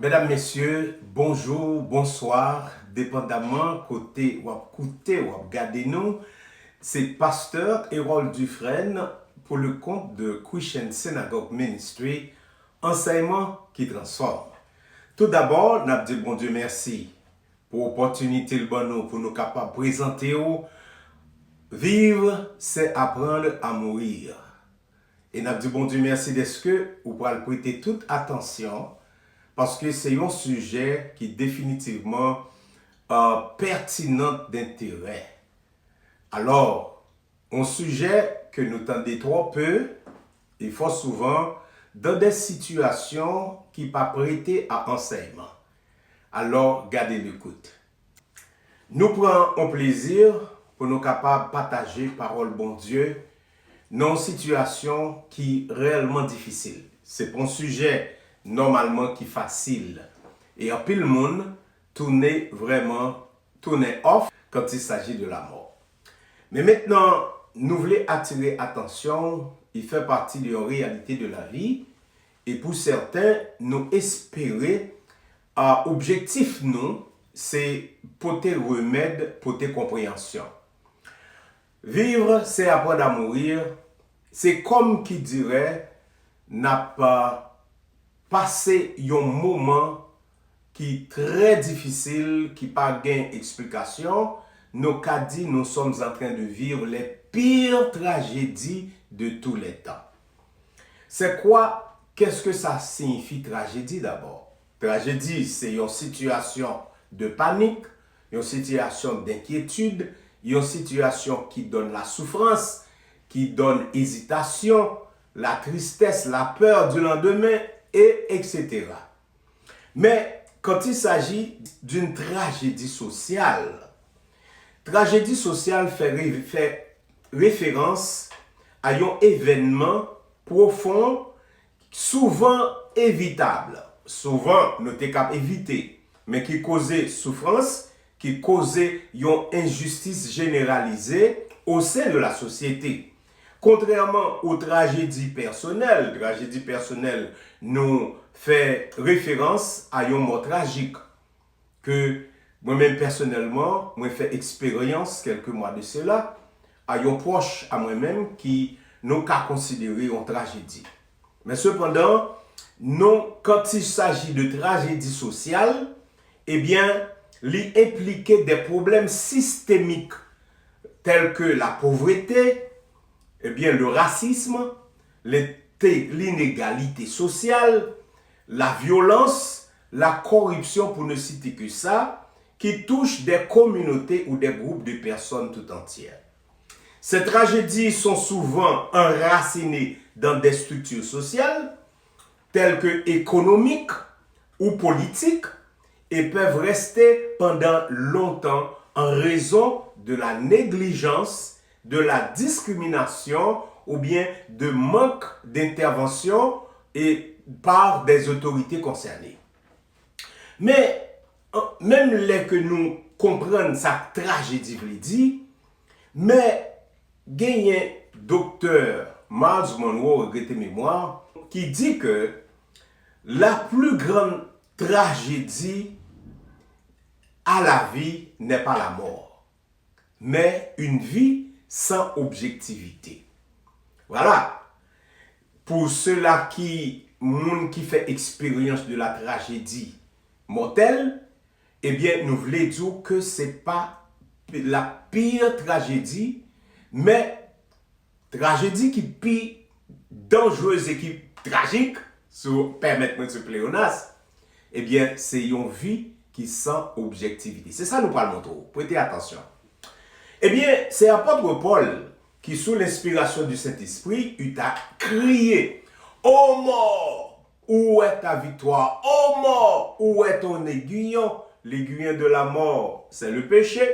Mesdames, Messieurs, bonjour, bonsoir, dépendamment côté ou écouter ou regarder nous, c'est Pasteur Harold Dufresne pour le compte de Christian Synagogue Ministry, enseignement qui transforme. Tout d'abord, nous dit bon Dieu merci pour l'opportunité pour nous capables de présenter. Vivre, c'est apprendre à mourir. Et nous dit bon Dieu merci de ce que vous pourrez prêter toute attention parce que c'est un sujet qui est définitivement pertinent d'intérêt. Alors, un sujet que nous tendons trop peu, il faut souvent dans des situations qui ne pas prêter à enseignement. Alors, gardez l'écoute. Nous prenons un plaisir pour nous capables de partager parole bon Dieu dans une situation qui est réellement difficile. C'est un sujet normalement qui est facile. Et en pile monde tourne off quand il s'agit de la mort. Mais maintenant, nous voulons attirer attention, il fait partie de la réalité de la vie. Et pour certains, nous espérer, objectif nous, c'est porter remède, porter compréhension. Vivre, c'est apprendre à mourir. C'est comme qui dirait, n'a pas passé un moment qui est très difficile, qui n'a pas d'explication. Nous qu'a dit, nous sommes en train de vivre les pires tragédies de tous les temps. C'est quoi? Qu'est-ce que ça signifie tragédie d'abord? Tragédie, c'est une situation de panique, une situation d'inquiétude, une situation qui donne la souffrance, qui donne hésitation, la tristesse, la peur du lendemain, etc. Mais quand il s'agit d'une tragédie sociale fait référence à un événement profond, souvent évitable. Souvent, nous sommes capables d'éviter, mais qui causait souffrance, qui causait une injustice généralisée au sein de la société. Contrairement aux tragédies personnelles nous fait référence à un mot tragique que moi-même personnellement, moi fait expérience quelques mois de cela, à un proche à moi-même qui nous a considéré une tragédie. Mais cependant, non, quand il s'agit de tragédie sociale, eh bien, il impliquait des problèmes systémiques tels que la pauvreté, eh bien, le racisme, l'inégalité sociale, la violence, la corruption, pour ne citer que ça, qui touchent des communautés ou des groupes de personnes tout entières. Ces tragédies sont souvent enracinées dans des structures sociales, telles que économiques ou politiques, et peuvent rester pendant longtemps en raison de la négligence, de la discrimination ou bien de manque d'intervention et par des autorités concernées. Mais même les que nous comprenons sa tragédie, mais gagne docteur Miles Monroe, regretté mémoire, qui dit que la plus grande tragédie à la vie n'est pas la mort, mais une vie sans objectivité. Voilà. Pour ceux-là qui fait expérience de la tragédie mortelle, eh bien, nous voulons dire que ce n'est pas la pire tragédie, mais tragédie qui est plus dangereuse et qui est tragique, si vous permettez de se pléonas, eh bien, c'est une vie qui sans objectivité. C'est ça nous parlons trop. Prêtez attention. Eh bien, c'est l'apôtre Paul qui, sous l'inspiration du Saint-Esprit, eut à crier « Ô mort, où est ta victoire? Ô mort, où est ton aiguillon? » L'aiguillon de la mort, c'est le péché.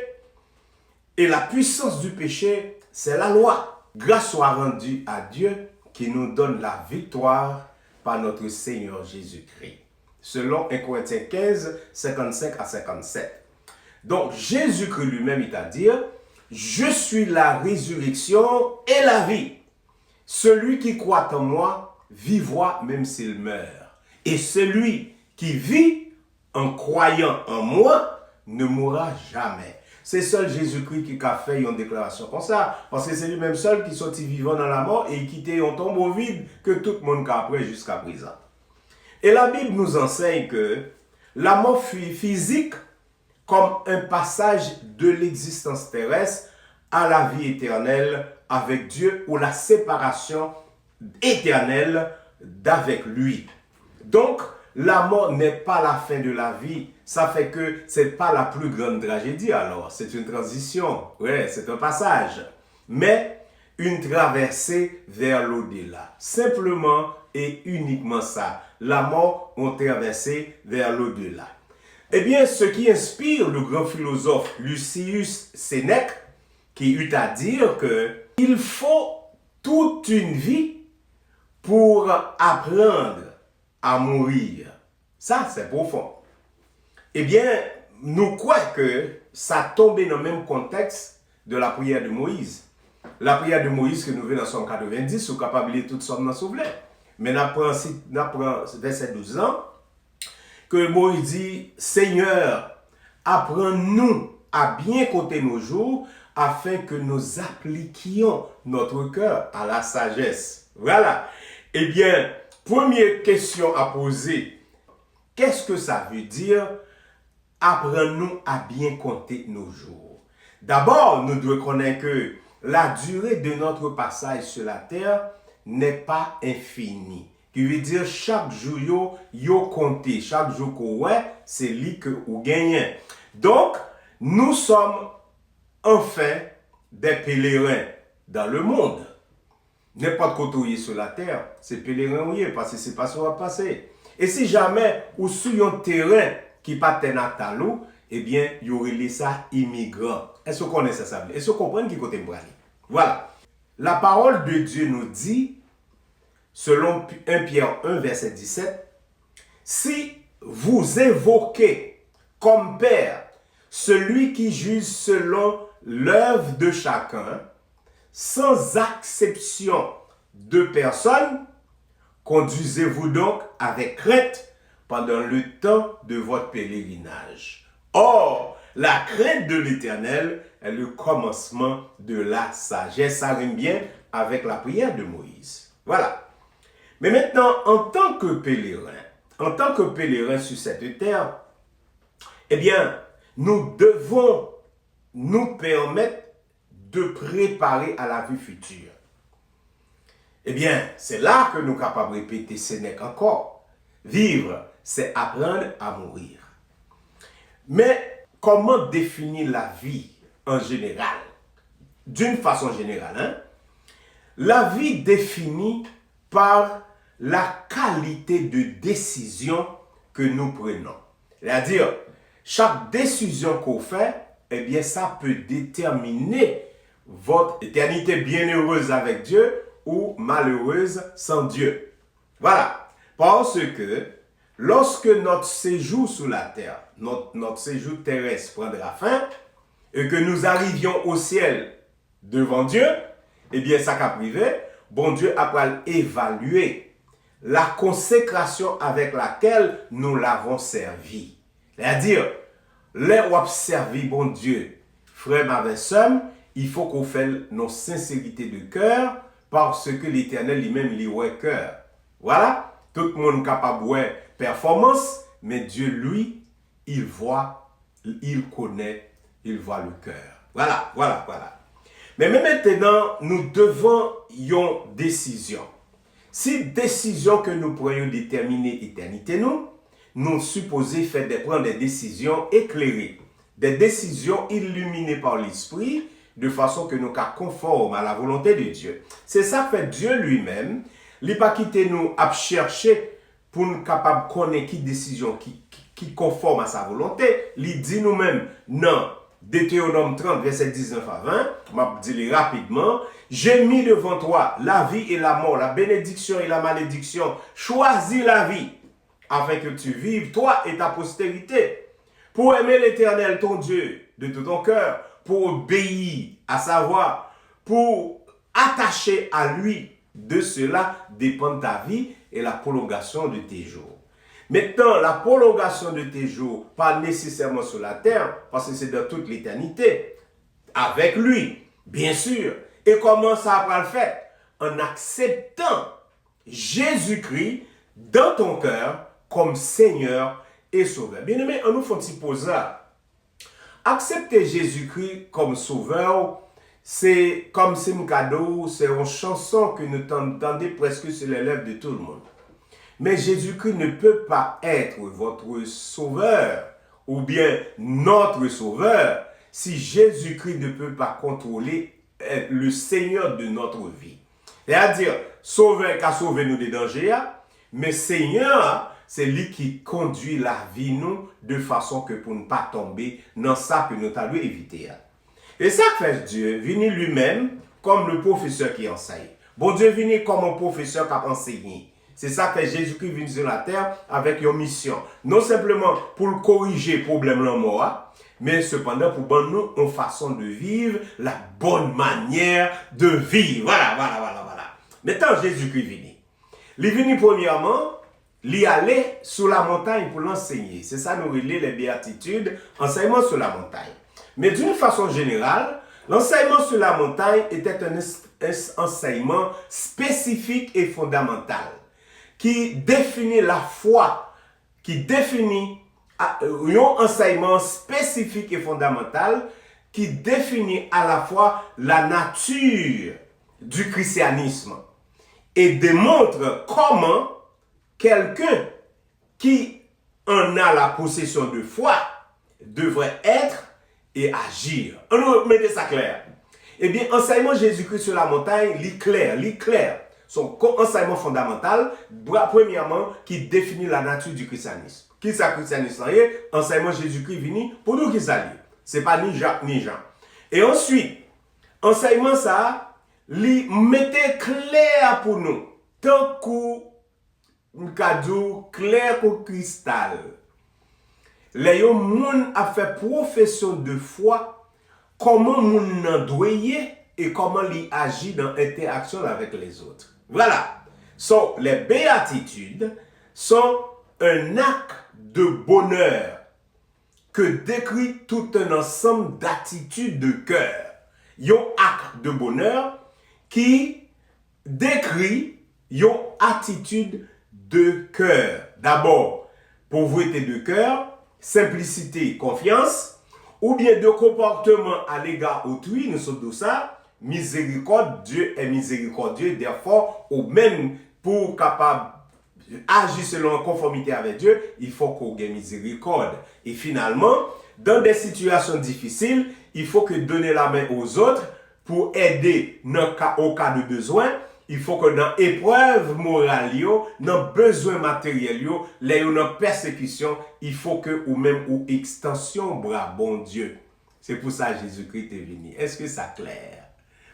Et la puissance du péché, c'est la loi. Grâce soit rendue à Dieu qui nous donne la victoire par notre Seigneur Jésus-Christ. Selon 1 Corinthiens 15, 55 à 57. Donc, Jésus-Christ lui-même, il t'a dit, je suis la résurrection et la vie. Celui qui croit en moi vivra même s'il meurt. Et celui qui vit en croyant en moi ne mourra jamais. C'est seul Jésus-Christ qui a fait une déclaration comme ça. Parce que c'est lui-même seul qui sortit vivant dans la mort et qui était un tombeau vide que tout le monde a après jusqu'à présent. Et la Bible nous enseigne que la mort physique comme un passage de l'existence terrestre à la vie éternelle avec Dieu ou la séparation éternelle d'avec lui. Donc, la mort n'est pas la fin de la vie. Ça fait que ce n'est pas la plus grande tragédie alors. C'est une transition. Ouais, c'est un passage. Mais une traversée vers l'au-delà. Simplement et uniquement ça. La mort, on traversé vers l'au-delà. Eh bien, ce qui inspire le grand philosophe Lucius Sénèque, qui eut à dire qu'il faut toute une vie pour apprendre à mourir. Ça, c'est profond. Eh bien, nous croyons que ça tombe dans le même contexte de la prière de Moïse. La prière de Moïse que nous venons dans Somme 90, nous capable de toutes sommes dans soufflet. Mais nous apprenons verset 12 ans, que Moïse dit, Seigneur, apprends-nous à bien compter nos jours, afin que nous appliquions notre cœur à la sagesse. Voilà. Eh bien, première question à poser, qu'est-ce que ça veut dire? Apprends-nous à bien compter nos jours. D'abord, nous devons connaître que la durée de notre passage sur la terre n'est pas infinie. Qui veut dire chaque jour, yo compté. Chaque jour qu'on ouais, c'est lui que vous gagnez. Donc, nous sommes enfin des pèlerins dans le monde. N'importe quoi où sur la terre, c'est pèlerin parce que c'est pas ce qui va passer. Et si jamais ou sur un terrain qui pas natal, eh bien, il y aurait ça immigrant. Est-ce qu'on connaît ça? Est-ce qu'on comprend qui côté brali? Voilà. La parole de Dieu nous dit, selon 1 Pierre 1, verset 17, si vous invoquez comme Père celui qui juge selon l'œuvre de chacun, sans acception de personne, conduisez-vous donc avec crainte pendant le temps de votre pèlerinage. Or, la crainte de l'Éternel est le commencement de la sagesse. Ça rime bien avec la prière de Moïse. Voilà. Mais maintenant, en tant que pèlerin sur cette terre, eh bien, nous devons nous permettre de préparer à la vie future. Eh bien, c'est là que nous sommes capables de répéter Sénèque encore. Vivre, c'est apprendre à mourir. Mais comment définir la vie en général? D'une façon générale, hein? La vie définie par la qualité de décision que nous prenons. C'est-à-dire, chaque décision qu'on fait, eh bien, ça peut déterminer votre éternité bienheureuse avec Dieu ou malheureuse sans Dieu. Voilà. Parce que lorsque notre séjour sur la terre, notre séjour terrestre prendra fin, et que nous arrivions au ciel devant Dieu, eh bien, ça qu'a privé, bon Dieu après évaluer la consécration avec laquelle nous l'avons servi. C'est-à-dire, là où servi bon Dieu, frère avec somme, il faut qu'on fasse nos sincérités de cœur parce que l'Éternel lui-même lui ouais cœur. Voilà, tout le monde est capable de performance, mais Dieu lui, il voit, il connaît, il voit le cœur. Voilà. Mais maintenant, nous devons une décision. Si décision que nous pourrions déterminer éternité, nous supposons prendre des décisions éclairées, des décisions illuminées par l'Esprit, de façon que nous soyons conformes à la volonté de Dieu. C'est ça fait Dieu lui-même, il n'a pas quitté nous à chercher pour nous capables de connaître qui décision qui conforme à sa volonté. Il dit nous-mêmes, non. Deutéronome 30, verset 19 à 20, je vais dire rapidement, j'ai mis devant toi la vie et la mort, la bénédiction et la malédiction. Choisis la vie, afin que tu vives, toi et ta postérité, pour aimer l'Éternel, ton Dieu, de tout ton cœur, pour obéir à sa voix, pour attacher à lui. De cela dépend ta vie et la prolongation de tes jours. Maintenant, la prolongation de tes jours, pas nécessairement sur la terre, parce que c'est dans toute l'éternité, avec lui, bien sûr. Et comment ça va le faire? En acceptant Jésus-Christ dans ton cœur comme Seigneur et Sauveur. Bien aimé, on nous fait un petit pause là. Accepter Jésus-Christ comme Sauveur, c'est comme c'est un cadeau, c'est une chanson que nous entendons presque sur les lèvres de tout le monde. Mais Jésus-Christ ne peut pas être votre sauveur ou bien notre sauveur si Jésus-Christ ne peut pas contrôler le Seigneur de notre vie. C'est-à-dire, sauveur qui a sauvé nous des dangers, mais Seigneur, c'est lui qui conduit la vie nous de façon que pour ne pas tomber dans ça que nous avons évité. Et ça fait Dieu, venu lui-même comme le professeur qui enseigne. Bon Dieu venu comme un professeur qui a enseigné. C'est ça que Jésus-Christ vient sur la terre avec une mission. Non simplement pour corriger le problème de mort, mais cependant pour nous une façon de vivre, la bonne manière de vivre. Voilà. Maintenant, Jésus-Christ vient. Il est venu premièrement, il est allé sur la montagne pour l'enseigner. C'est ça nous relève les béatitudes, enseignement sur la montagne. Mais d'une façon générale, l'enseignement sur la montagne était un enseignement spécifique et fondamental qui définit la foi, qui définit un enseignement spécifique et fondamental qui définit à la fois la nature du christianisme et démontre comment quelqu'un qui en a la possession de foi devrait être et agir. On nous mettez ça clair. Eh bien, enseignement Jésus-Christ sur la montagne, il clair. Son enseignement fondamental, premièrement, qui définit la nature du christianisme. Qui est le christianisme? Enseignement Jésus-Christ venu pour nous qui s'allie. Ce n'est pas ni Jacques ni Jean. Et ensuite, enseignement ça, il mettait clair pour nous. Tant qu'un cadeau clair qu'au cristal. Les gens a fait profession de foi, comment moun doit et comment il agit dans l'interaction avec les autres. Voilà. Les béatitudes sont un acte de bonheur que décrit tout un ensemble d'attitudes de cœur. Il y a un acte de bonheur qui décrit une attitude de cœur. D'abord, pauvreté de cœur, simplicité, confiance, ou bien de comportement à l'égard autrui, nous sommes de ça. Miséricorde, Dieu est miséricordieux, therefore, ou même pour capable agir selon conformité avec Dieu, il faut qu'on ait miséricorde. Et finalement, dans des situations difficiles, il faut que donner la main aux autres pour aider au cas de besoin. Il faut que dans l'épreuve morale, dans le besoin matériel, dans persécution, il faut que, ou même ou extension, bras, bon Dieu. C'est pour ça que Jésus-Christ est venu. Est-ce que ça clair?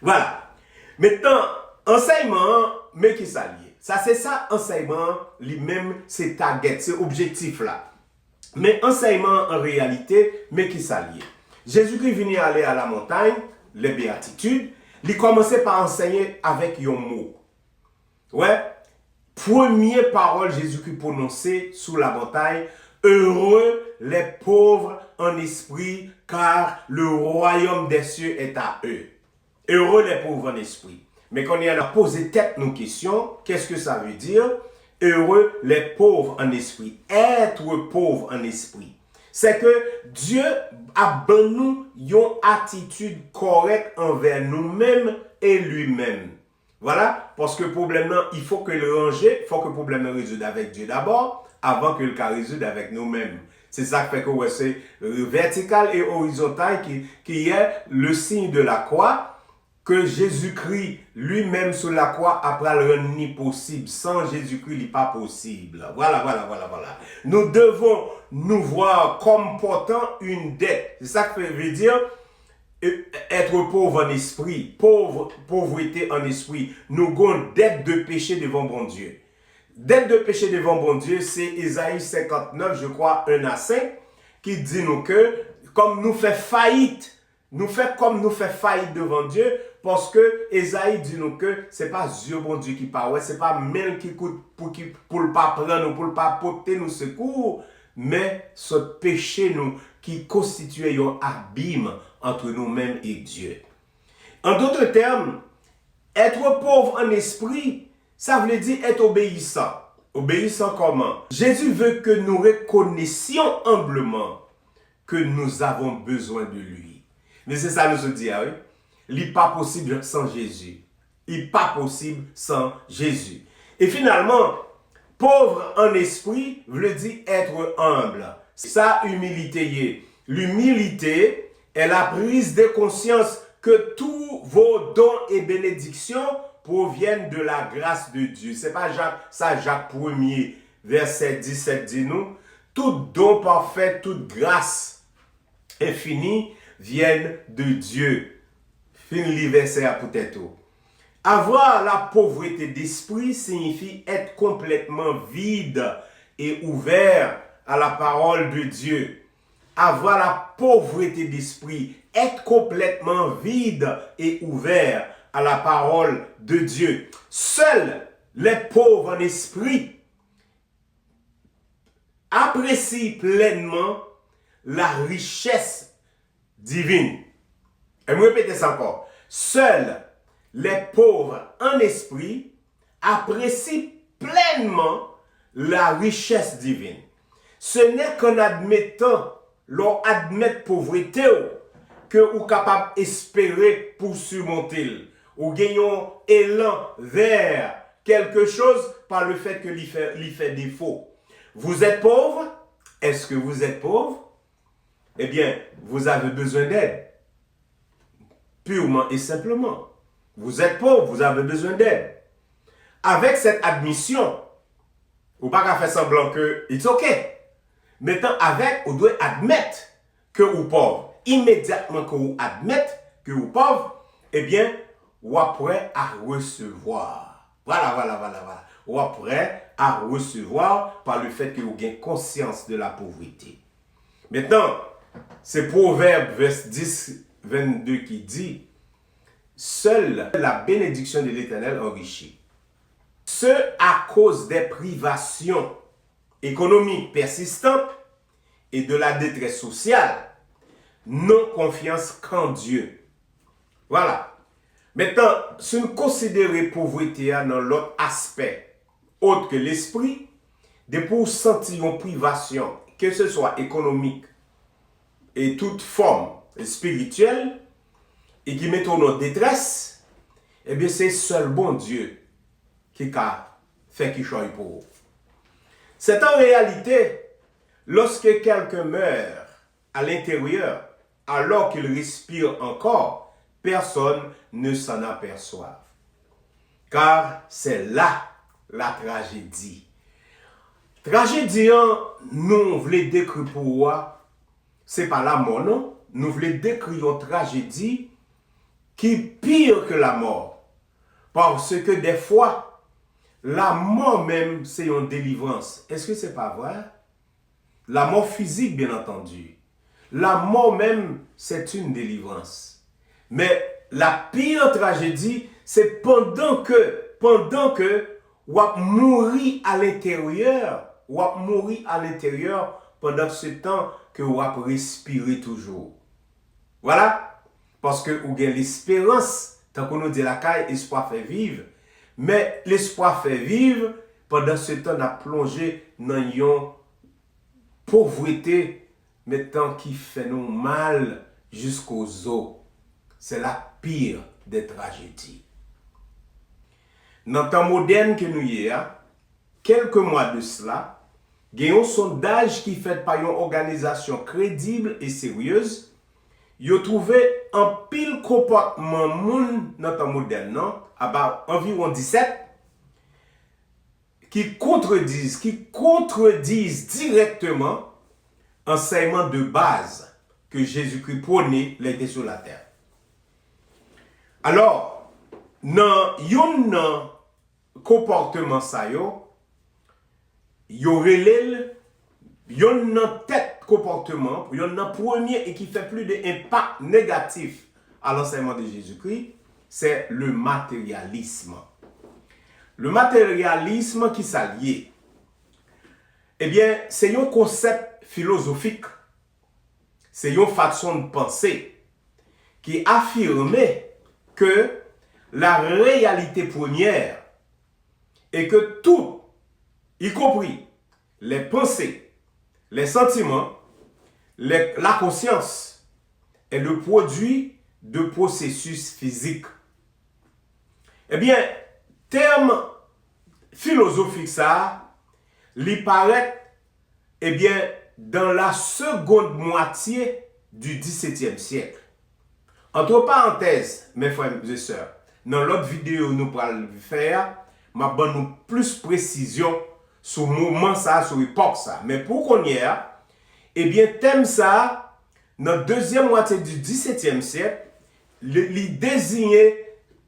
Voilà. Maintenant, enseignement, mais qui s'allie. Ça, c'est ça, enseignement, lui-même, c'est target, c'est objectif là. Mais enseignement, en réalité, mais qui s'allie. Jésus-Christ est venu aller à la montagne, les béatitudes, il commençait par enseigner avec un mot. Ouais. Première parole Jésus-Christ prononcée sous la montagne, heureux les pauvres en esprit, car le royaume des cieux est à eux. Heureux les pauvres en esprit. Mais quand on a posé tête nos questions, qu'est-ce que ça veut dire? Heureux les pauvres en esprit. Être pauvre en esprit. C'est que Dieu a donné une attitude correcte envers nous-mêmes et lui-même. Voilà, parce que le problème, il faut que le ranger, il faut que le problème résoudre avec Dieu d'abord, avant que le cas résoudre avec nous-mêmes. C'est ça qui fait que c'est vertical et horizontal qui est le signe de la croix, que Jésus-Christ lui-même sur la croix après le rendre possible. Sans Jésus-Christ, il n'est pas possible. Voilà. Nous devons nous voir comme portant une dette. C'est ça que veut dire être pauvre en esprit, pauvreté en esprit. Nous avons une dette de péché devant bon Dieu. Dette de péché devant bon Dieu, c'est Isaïe 59, je crois, 1 à 5, qui dit nous que, comme nous fait faillite devant Dieu, parce que Esaïe dit nous que c'est pas Dieu bon Dieu qui parle, c'est pas même qui coûte pour le pas prendre nous, pour le pas porter nous secours, mais ce péché nous qui constitue un abîme entre nous-mêmes et Dieu. En d'autres termes, être pauvre en esprit, ça veut dire être obéissant. Obéissant comment? Jésus veut que nous reconnaissions humblement que nous avons besoin de lui. Mais c'est ça nous se dit, oui. Il n'est pas possible sans Jésus. Il n'est pas possible sans Jésus. Et finalement, pauvre en esprit veut dire être humble. Sa humilité. L'humilité est la prise de conscience que tous vos dons et bénédictions proviennent de la grâce de Dieu. C'est pas Jacques 1er, verset 17 dit nous, tout don parfait, toute grâce infinie viennent de Dieu. Fin le verset à peut-être. Avoir la pauvreté d'esprit signifie être complètement vide et ouvert à la parole de Dieu. Avoir la pauvreté d'esprit, être complètement vide et ouvert à la parole de Dieu. Seuls les pauvres en esprit apprécient pleinement la richesse divine. Et je répète ça encore. Seuls les pauvres en esprit apprécient pleinement la richesse divine. Ce n'est qu'en admettant, l'on admet pauvreté, que vous êtes capable d'espérer pour surmonter. Ou gagnons élan vers quelque chose par le fait que l'y fait défaut. Vous êtes pauvre? Est-ce que vous êtes pauvre? Eh bien, vous avez besoin d'aide. Purement et simplement. Vous êtes pauvre, vous avez besoin d'aide. Avec cette admission, vous ne pouvez pas faire semblant que c'est OK. Maintenant, avec, vous devez admettre que vous êtes pauvre. Immédiatement que vous admettez que vous êtes pauvre, eh bien, vous êtes prêt à recevoir. Voilà. Vous êtes prêt à recevoir par le fait que vous avez conscience de la pauvreté. Maintenant, c'est Proverbe, verset 10, 22 qui dit, seule la bénédiction de l'Éternel enrichit. Ce à cause des privations économiques persistantes et de la détresse sociale, non confiance qu'en Dieu. Voilà. Maintenant, si nous considérons pauvreté dans l'autre aspect, autre que l'esprit, de pour sentir une privation, que ce soit économique et toute forme spirituelle, et qui met en détresse, eh bien c'est seul bon Dieu qui a fait qu'il choisit pour vous. C'est en réalité, lorsque quelqu'un meurt à l'intérieur, alors qu'il respire encore, personne ne s'en aperçoit. Car c'est là la tragédie. Tragédie, nous voulons décrire pour vous, c'est pas la mort, non? Nous voulons décrire une tragédie qui est pire que la mort. Parce que des fois, la mort même, c'est une délivrance. Est-ce que c'est pas vrai? La mort physique, bien entendu. La mort même, c'est une délivrance. Mais la pire tragédie, c'est pendant que vous mourrez à l'intérieur, pendant ce temps que vous respirez toujours. Voilà. Parce que vous avez l'espérance, tant qu'on nous dit la caille, l'espoir fait vivre. Mais l'espoir fait vivre, pendant ce temps, on a plongé dans une pauvreté, maintenant qui fait nous mal jusqu'aux os. C'est la pire des tragédies. Dans le temps moderne que nous y avons, quelques mois de cela, il y a un sondage qui est fait par une organisation crédible et sérieuse. Ils ont trouvé un pile comportement moun dans le temps moderne, non? Environ 17, qui contredisent directement l'enseignement de base que Jésus-Christ prônait l'été sur la terre. Alors, dans un comportement ça yo relève yon tête comportement, yon premier et qui fait plus d'impact négatif à l'enseignement de Jésus-Christ, c'est le matérialisme. Le matérialisme qui s'allie, eh bien, c'est un concept philosophique, c'est une façon de penser qui affirmait que la réalité première est que tout, y compris les pensées, les sentiments, la conscience, est le produit de processus physiques. Eh bien, terme philosophique ça, il paraît, eh bien, dans la seconde moitié du XVIIe siècle. Entre parenthèses, mes frères et sœurs, dans l'autre vidéo nous allons faire, je vais nous plus précision sur le moment ça, sur l'époque ça. Mais pour qu'on y ait, eh bien, thème ça, dans la deuxième moitié du XVIIe siècle, il désignait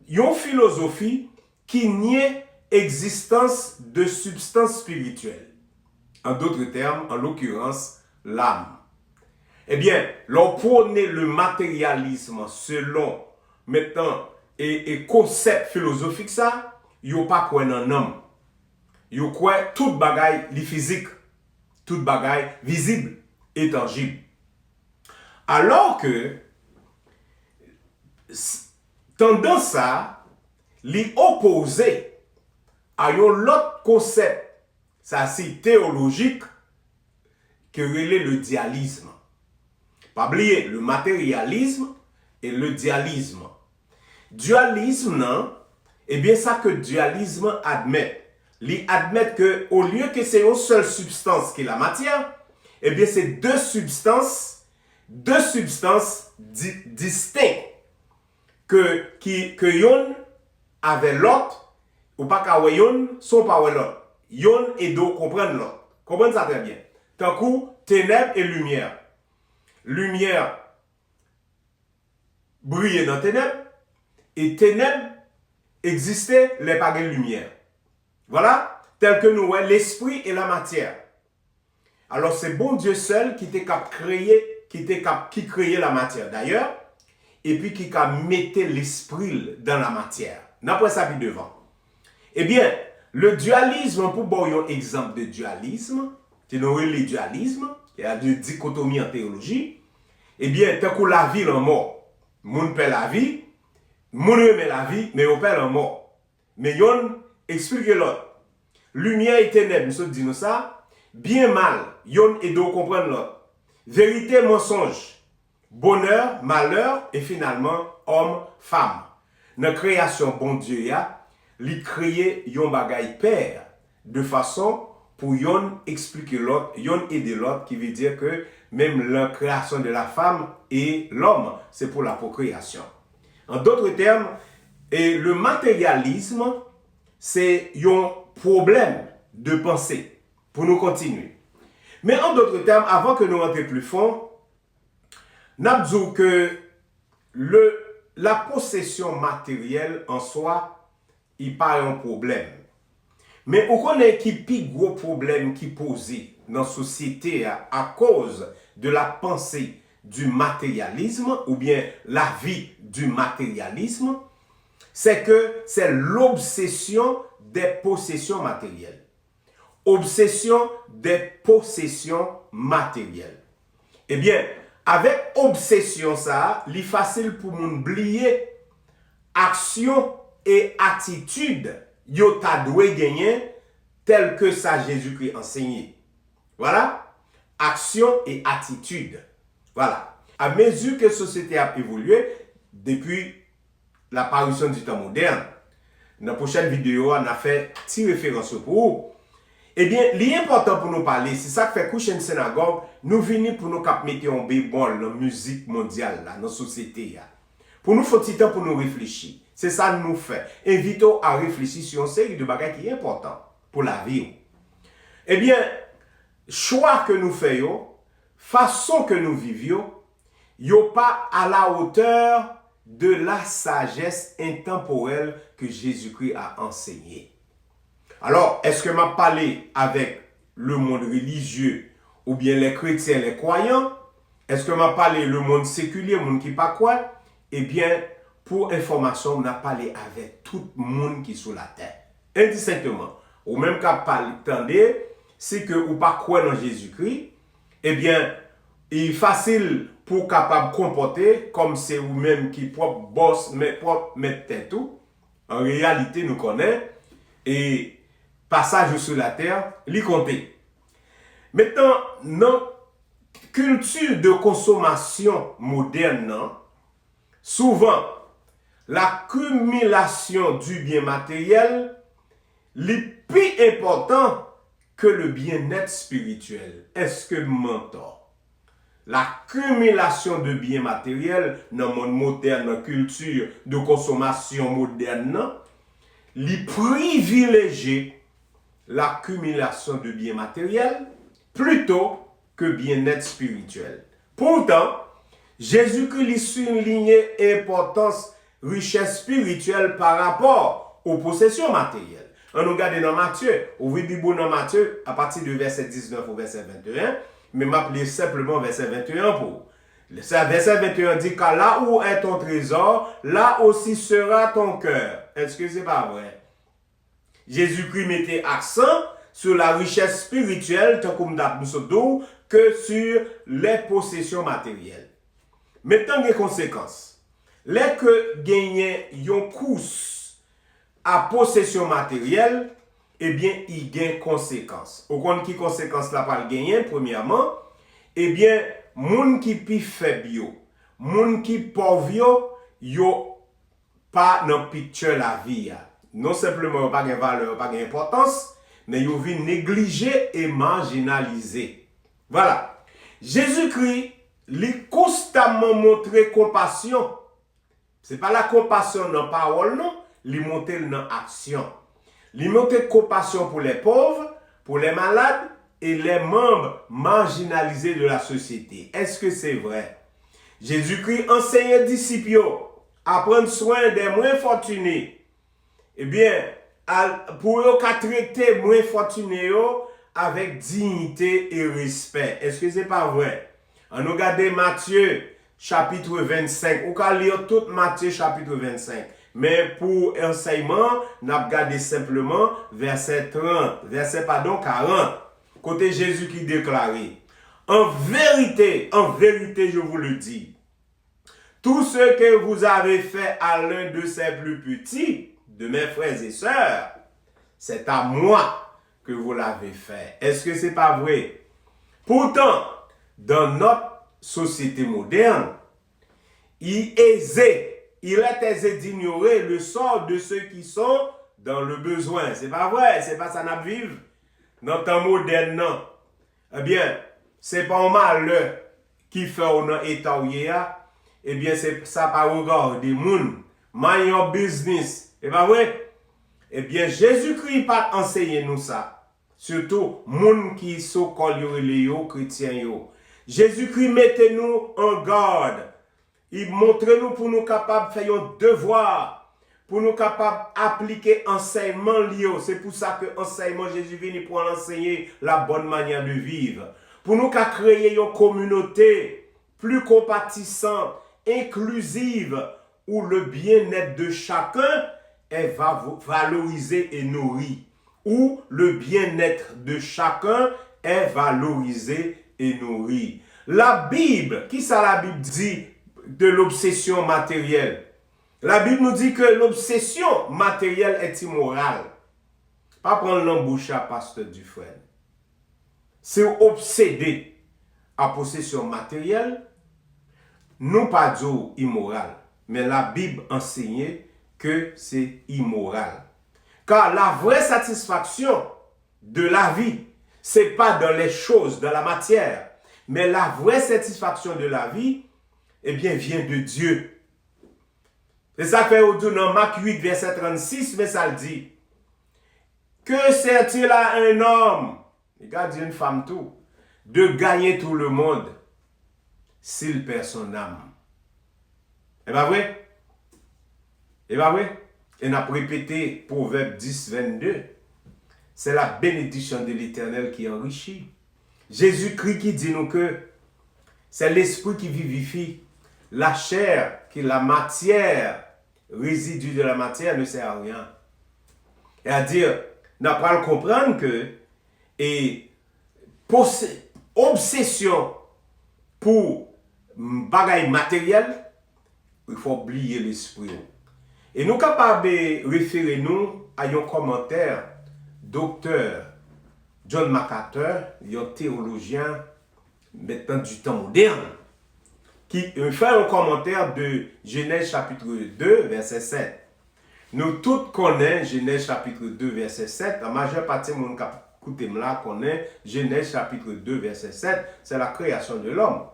une philosophie qui niait l'existence de substances spirituelles. En d'autres termes, en l'occurrence, l'âme. Eh bien, l'on prônait le matérialisme selon maintenant et concept philosophique ça, il n'y a pas quoi un homme. Il y a quoi toute bagaille physique, toute bagaille visible et tangible. Alors que tendance ça, l'opposé à un autre concept, ça c'est théologique, que relève le dualisme. Pas oublier le matérialisme et le dualisme. Dualisme, non, eh bien ça que dualisme admet. Il admet que au lieu que c'est une seule substance qui est la matière, eh bien c'est deux substances distinctes que yon avec l'autre, ou pas qu'à yon sont pas l'autre. Yon et do comprennent l'autre. Comprenez ça très bien. Tant coup, ténèbres et lumière. Lumière brillait dans ténèbres et ténèbres existait les pas de lumière. Voilà, tel que nous voyons l'esprit et la matière. Alors c'est bon Dieu seul qui créait la matière d'ailleurs et puis qui a metté l'esprit dans la matière. N'après ça puis devant. Eh bien, le dualisme, pour donner un exemple de dualisme, c'est le dualisme, il y a deux dichotomies en théologie. Eh bien, tant que la vie en mort, moun perd la vie, moun remet la vie, mais on perd en mort. Mais yon explique l'autre. Lumière et ténèbres, nous disons ça, bien mal, yon et do comprendre l'autre. Vérité, mensonge, bonheur, malheur, et finalement, homme, femme. Dans la création, bon Dieu, il crée yon bagay père, de façon pour yon expliquer l'autre, yon aider l'autre, qui veut dire que même la création de la femme et l'homme, c'est pour la procréation. En d'autres termes, et le matérialisme, c'est un problème de pensée, pour nous continuer. Mais en d'autres termes, avant que nous rentrions plus fond, nous avons dit que la possession matérielle en soi, il pas un problème. Mais on connaît qui plus gros problème qui posé dans la société à cause de la pensée du matérialisme ou bien la vie du matérialisme, c'est que c'est l'obsession des possessions matérielles. Obsession des possessions matérielles. Eh bien, avec obsession ça, il est facile pour nous oublier action et attitude yo ta doué gagner tel que ça Jésus-Christ enseigné. Voilà, action et attitude. Voilà. À mesure que la société a évolué depuis l'apparition du temps moderne, dans la prochaine vidéo, on a fait 6 références pour vous. Eh bien, l'important pour nous parler, c'est ça que fait coucher une synagogue, nous venons pour nous mettre en bémol dans la musique mondiale, dans la société. Pour nous, il faut un temps pour nous réfléchir. C'est ça que nous fait. Invitons à réfléchir sur une série de bagages qui est important pour la vie. Eh bien, choix que nous faisons, façon que nous vivions, n'est pas à la hauteur de la sagesse intemporelle que Jésus-Christ a enseignée. Alors, est-ce que m'a parlé avec le monde religieux ou bien les chrétiens, les croyants? Est-ce que m'a parlé le monde séculier, le monde qui pas quoi? Eh bien, pour information, on a parlé avec tout le monde qui est sur la terre. Indistinctement. Ou même qu'à parler, attendez, c'est que ou pas croire dans Jésus-Christ, eh bien, il est facile pour capable comporter comme c'est vous-même qui propre boss, mais propre mettre tout. En réalité, nous connaissons. Et passage sur la terre, l'y compter. Maintenant, dans culture de consommation moderne, souvent, l'accumulation du bien matériel est plus important que le bien-être spirituel. Est-ce que m'entend? L'accumulation de biens matériels dans le monde moderne, dans la culture de consommation moderne, les privilégier l'accumulation de biens matériels plutôt que bien-être spirituel. Pourtant, Jésus-Christ soulignait l'importance richesse spirituelle par rapport aux possessions matérielles. On nous regarde dans Matthieu, au vidéo dans Matthieu, à partir du verset 19 au verset 21, mais m'appeler simplement verset 21 pour. Verset 21 dit, car là où est ton trésor, là aussi sera ton cœur. Est-ce que c'est pas vrai? Jésus-Christ mettait accent sur la richesse spirituelle, tant comme d'absolu, que sur les possessions matérielles. Maintenant, les conséquences. Les que gagner yon course à possession matérielle, eh bien, il gagne conséquences. Au compte qui conséquences là par gagner, premièrement, eh bien, moun qui pi faible yo, moun qui pauvre yo pas dans picture la vie. Non simplement pas de valeur, pas d'importance, mais yo vi négligé et marginalisé. Voilà. Jésus-Christ lui constamment montré compassion. C'est pas la compassion dans parole non, lui montrer dans action. Lui montrer compassion pour les pauvres, pour les malades et les membres marginalisés de la société. Est-ce que c'est vrai? Jésus-Christ enseignait aux disciples à prendre soin des moins fortunés. Eh bien, pour eux, qu'à traiter moins fortunés avec dignité et respect. Est-ce que c'est pas vrai? On regarde Matthieu chapitre 25. On peut lire tout Matthieu chapitre 25. Mais pour enseignement, on a regardé simplement verset 40. Côté Jésus qui déclarait, en vérité, je vous le dis, tout ce que vous avez fait à l'un de ces plus petits, de mes frères et sœurs, c'est à moi que vous l'avez fait. Est-ce que c'est pas vrai? Pourtant, dans notre société moderne, il est aisé d'ignorer le sort de ceux qui sont dans le besoin. C'est pas vrai, c'est pas ça n'a vivre. Dans le temps moderne, non. Eh bien, c'est pas un malheur qui fait un état où il y a. Eh bien, c'est ça par regard des gens. Mind your business. C'est pas vrai? Eh bien, Jésus-Christ pas enseigné nous ça. Surtout, gens qui sont les chrétiens. Jésus-Christ mettez nous en garde. Il montre nous pour nous capables de faire un devoir, pour nous capables d'appliquer enseignement lié. C'est pour ça que enseignement Jésus vient pour enseigner la bonne manière de vivre. Pour nous créer une communauté plus compatissante, inclusive, où le bien-être de chacun est valorisé et nourri. Où le bien-être de chacun est valorisé et nourri. La Bible, qui ça la Bible dit de l'obsession matérielle? La Bible nous dit que l'obsession matérielle est immorale. Pas prendre l'embouche à pasteur Dufresne. C'est obsédé à possession matérielle, non pas dire immoral, mais la Bible enseigne que c'est immoral. Car la vraie satisfaction de la vie, c'est pas dans les choses, dans la matière, mais la vraie satisfaction de la vie, eh bien, vient de Dieu. Et ça fait au dans Marc 8, verset 36, mais ça le dit. Que sert-il à un homme, regarde une femme tout, de gagner tout le monde s'il perd son âme? Et pas vrai? Et pas vrai? Et on a répété Proverbe 10, 22. C'est la bénédiction de l'Éternel qui enrichit. Jésus-Christ qui dit nous que c'est l'esprit qui vivifie, la chair qui est la matière résidu de la matière ne sert à rien. C'est-à-dire, n'a pas le comprendre que et obsession pour bagaille matériel, il faut oublier l'esprit. Et nous capables de référer nous à un commentaire docteur John MacArthur, un théologien maintenant du temps moderne, qui fait un commentaire de Genèse chapitre 2, verset 7. Nous tous connaissons Genèse chapitre 2, verset 7. La majeure partie de mon écoutez là connaît Genèse chapitre 2, verset 7. C'est la création de l'homme.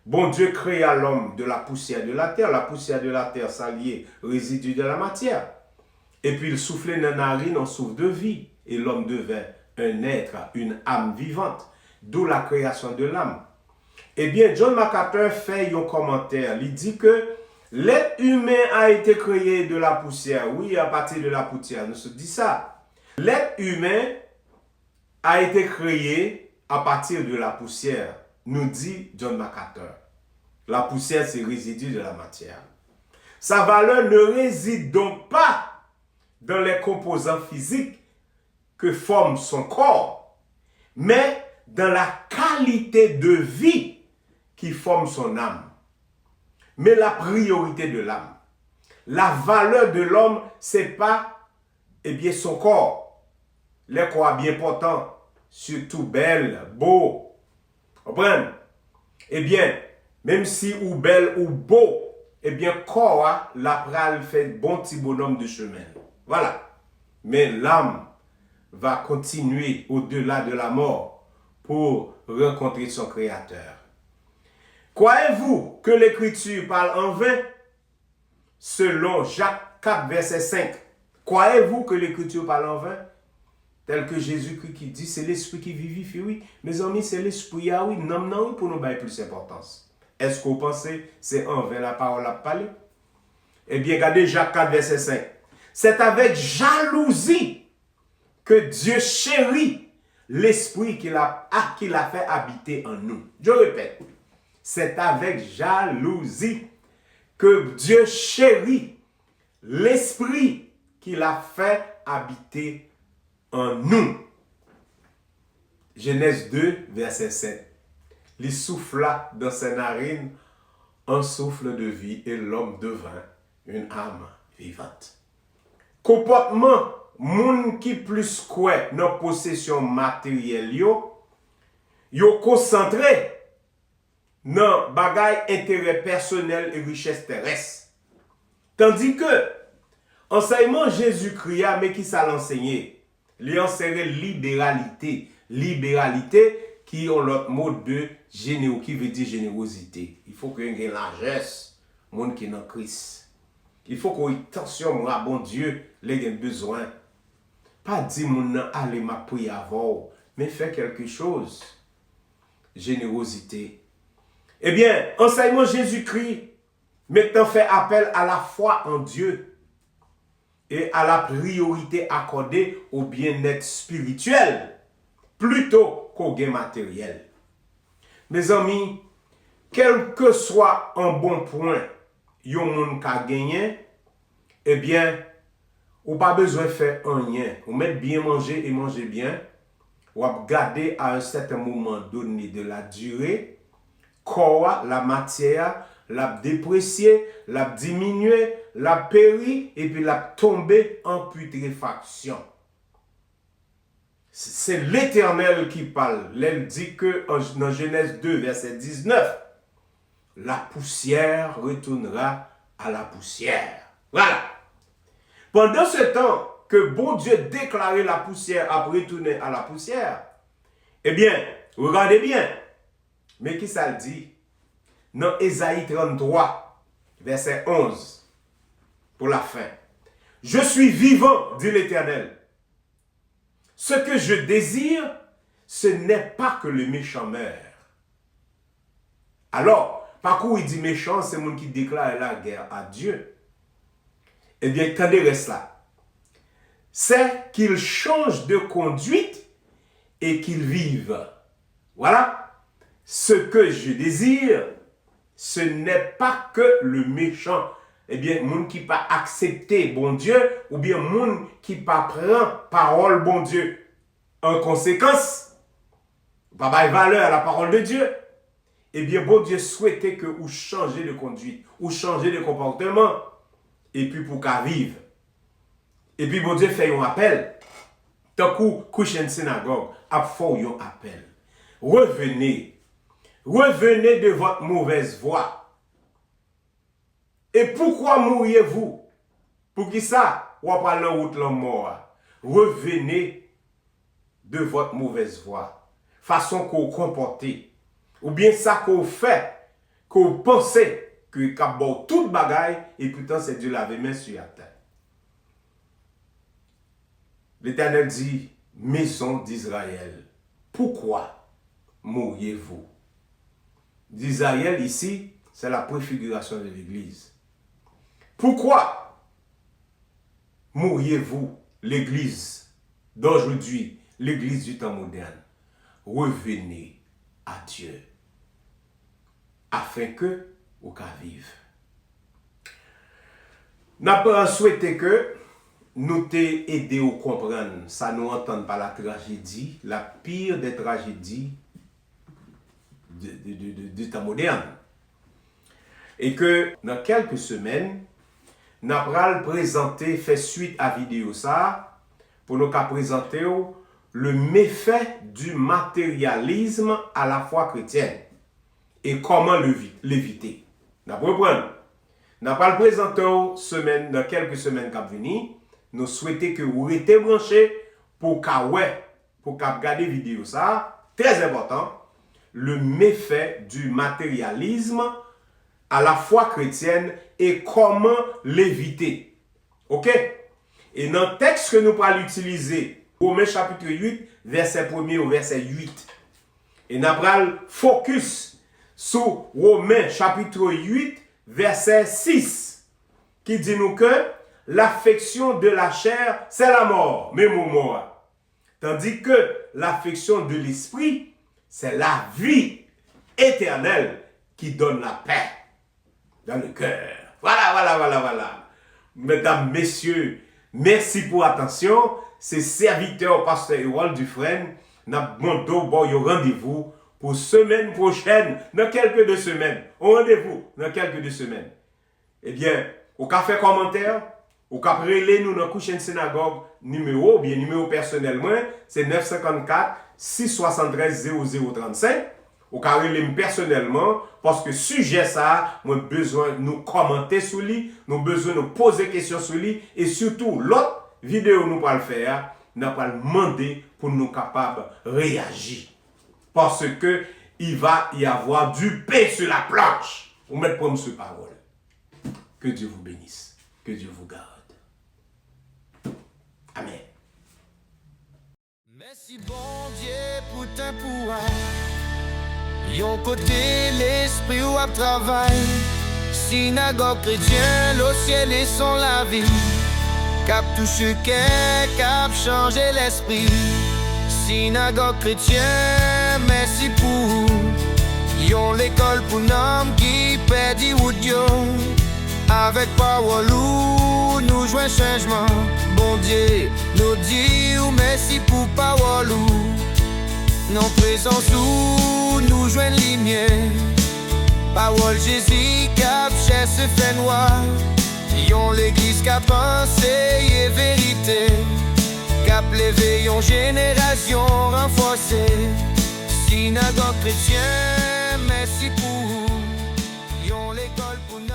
Bon Dieu créa l'homme de la poussière de la terre. La poussière de la terre s'alliait résidu de la matière. Et puis il soufflait dans la narine en souffle de vie. Et l'homme devint un être, une âme vivante. D'où la création de l'âme. Eh bien, John MacArthur fait un commentaire. Il dit que l'être humain a été créé de la poussière. Oui, à partir de la poussière. Nous se dit ça. L'être humain a été créé à partir de la poussière, nous dit John MacArthur. La poussière, c'est résidu de la matière. Sa valeur ne réside donc pas dans les composants physiques que forme son corps, mais dans la qualité de vie qui forme son âme. Mais la priorité de l'âme, la valeur de l'homme, c'est pas son corps. Les corps bien portants, surtout belle, beau. Comprenez? Eh bien, même si ou belle ou beau, corps, la pral fait bon petit bonhomme de chemin. Voilà. Mais l'âme va continuer au-delà de la mort pour rencontrer son Créateur. Croyez-vous que l'Écriture parle en vain? Selon Jacques 4, verset 5. Croyez-vous que l'Écriture parle en vain? Tel que Jésus-Christ qui dit, c'est l'Esprit qui vivifie, oui. Mes amis, c'est l'Esprit, ah oui. Non, non, pour nous donner plus d'importance. Est-ce que vous pensez c'est en vain la parole à parler? Eh bien, regardez Jacques 4, verset 5. C'est avec jalousie que Dieu chérit l'Esprit qu'il a fait habiter en nous. Je répète. C'est avec jalousie que Dieu chérit l'Esprit qu'il a fait habiter en nous. Genèse 2, verset 7. Il souffla dans ses narines un souffle de vie et l'homme devint une âme vivante. Comportement, moun qui plus quoi dans possession matérielle yo concentré dans bagay intérêt personnel et richesse terrestre. Tandis que enseignement Jésus-Christ, mais qui ça l'enseigné? Il enseignait libéralité. Libéralité qui ont l'autre mot de générosité, qui veut dire générosité. Il faut qu'il y ait une largesse, monde qui est dans Christ. Il faut qu'on ait attention à bon Dieu, les besoin. Pas dire mon allez ma prier avant, mais faire quelque chose. Générosité. Eh bien, enseignement Jésus-Christ maintenant fait appel à la foi en Dieu et à la priorité accordée au bien-être spirituel plutôt qu'au gain matériel. Mes amis, quel que soit un bon point yon moun ka gagné, eh bien, ou pas besoin de faire rien. Ou mettre bien manger et manger bien, ou garder à un certain moment donné de la durée, corps, la matière, la déprécier, la diminuer, la périr et puis la tomber en putréfaction. C'est l'Éternel qui parle. Elle dit que dans Genèse 2, verset 19, la poussière retournera à la poussière. Voilà. Pendant ce temps que bon Dieu déclarait la poussière a retourné à la poussière, eh bien, regardez bien. Mais qui ça le dit? Dans Ésaïe 33, verset 11, pour la fin. Je suis vivant, dit l'Éternel. Ce que je désire, ce n'est pas que le méchant meure. Alors, par quoi il dit méchant, c'est le monde qui déclare la guerre à Dieu. Eh bien, attendez cela. C'est qu'il change de conduite et qu'il vive. Voilà. Ce que je désire, ce n'est pas que le méchant eh bien, moun qui pas accepté bon Dieu, ou bien moun qui pas prend parole bon Dieu. En conséquence, pas de valeur à la parole de Dieu. Eh bien, bon Dieu souhaitait que vous changez de conduite, ou changez de comportement, et puis pour qu'à vivre. Et puis, bon Dieu fait un appel. Tant qu'on couche une synagogue, a fait un appel. Revenez. Revenez de votre mauvaise voie. Et pourquoi mourriez-vous? Pour qui ça? Ou pas la route la mort. Revenez de votre mauvaise voie. Façon qu'on comportez. Ou bien ça qu'on fait, qu'on pensait que qu'on toute bagaille et pourtant c'est Dieu laver main sur la terre. L'Éternel dit, maison d'Israël, pourquoi mourriez-vous? D'Israël ici, c'est la préfiguration de l'Église. Pourquoi mourriez-vous, l'Église d'aujourd'hui, l'Église du temps moderne? Revenez à Dieu, afin que vous viviez. N'a pas souhaité que nous t'aider aidé à comprendre, ça nous entend par la tragédie, la pire des tragédies du temps moderne. Et que dans quelques semaines, nous allons présenter, faire suite à la vidéo ça, pour nous présenter le méfait du matérialisme à la foi chrétienne et comment l'éviter. Nous allons présenter dans quelques semaines qui viennent. Nous souhaitons que vous restez branchés pour regarder la vidéo ça. Très important, le méfait du matérialisme à la foi chrétienne et comment l'éviter. Ok? Et dans le texte que nous allons utiliser, Romains chapitre 8, verset 1er au verset 8. Et nous allons focus sur Romains chapitre 8, verset 6, qui dit nous que l'affection de la chair, c'est la mort, même au mort. Tandis que l'affection de l'esprit, c'est la vie éternelle qui donne la paix dans le cœur. Voilà. Mesdames, messieurs, merci pour l'attention. C'est serviteur pasteur Harold Dufresne. Nous avons un rendez-vous pour semaine prochaine, dans quelques 2 semaines. Au rendez-vous dans quelques 2 semaines. Eh bien, au café commentaire, au cap relais nous dans Couchen Synagogue numéro personnellement, c'est 954 673 0035. Au cap relais personnellement, parce que sujet ça, moi besoin de nous commenter sur lui, nous besoin de nous poser questions sur lui, et surtout l'autre vidéo nous pas le faire, nous pas demander pour nous capables de réagir. Parce que il va y avoir du pain sur la planche. Vous mettez comme sur parole. Que Dieu vous bénisse. Que Dieu vous garde. Amen. Merci bon Dieu pour ta pouvoir. Yon côté l'esprit ou à travail. Synagogue chrétien, le ciel et son la vie. Cap touche cœur, cap changer l'esprit. Synagogue chrétien, merci pour. Yon l'école pour l'homme qui perdit ou Dieu. Avec parole ou nous jouons changement. Bon Dieu, nous dit merci pour parole ou. Non présence où nous jouons lumière. Parole Jésus cap cherche fait noir. Yon l'église cap pensé et vérité. Cap levé yon génération renforcée. Synagogue chrétien, merci pour. Yon l'école pour nous.